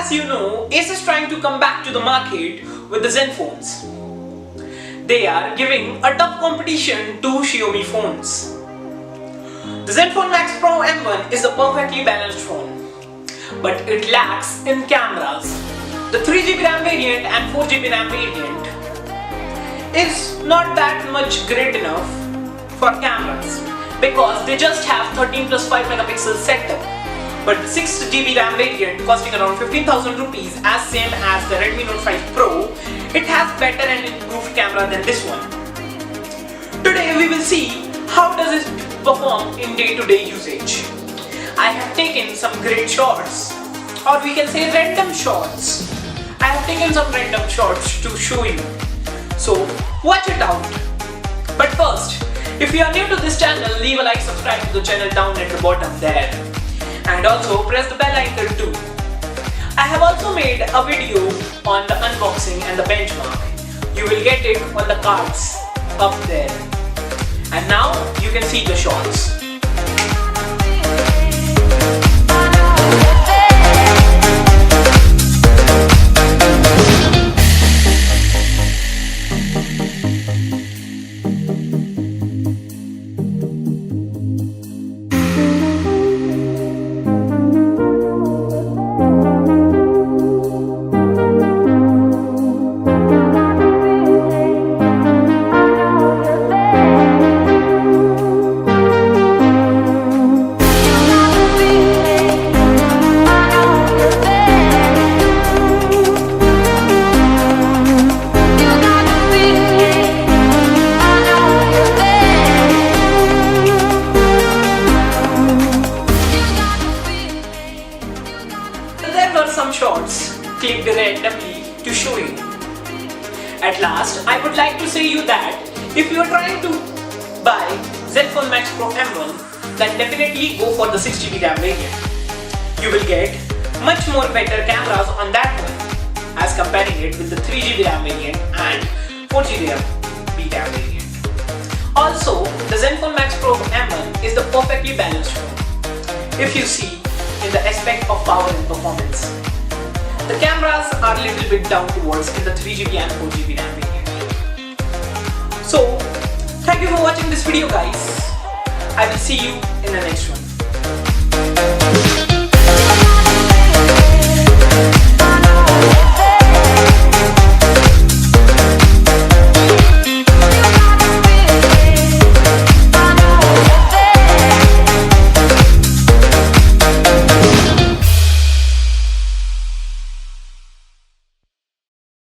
As you know, Asus is trying to come back to the market with the Zenphones. They are giving a tough competition to Xiaomi phones. The Zenfone Max Pro M1 is a perfectly balanced phone, but it lacks in cameras. The 3GB RAM variant and 4GB RAM variant is not that much great enough for cameras because they just have 13 plus 5 megapixel setup. But the 6GB RAM variant costing around 15,000 rupees, as same as the Redmi Note 5 Pro, it has better and improved camera than this one. Today we will see how does it perform in day-to-day usage. I have taken some great shots, or we can say random shots. I have taken some random shots to show you. So watch it out. But first, if you are new to this channel, leave a like, subscribe to the channel down at the bottom there. And also press the bell icon too. I have also made a video on the unboxing and the benchmark. You will get it on the cards up there. And now you can see the shots. Some shots clicked randomly to show you. At last, I would like to say you that if you are trying to buy Zenfone Max Pro M1, then definitely go for the 6GB RAM variant. You will get much more better cameras on that one as comparing it with the 3GB RAM variant and 4GB RAM variant. Also, the Zenfone Max Pro M1 is the perfectly balanced phone. If you see in the aspect of power and performance, the cameras are a little bit down towards in the 3GB and 4GB RAM variant. So, thank you for watching this video guys. I will see you in the next one.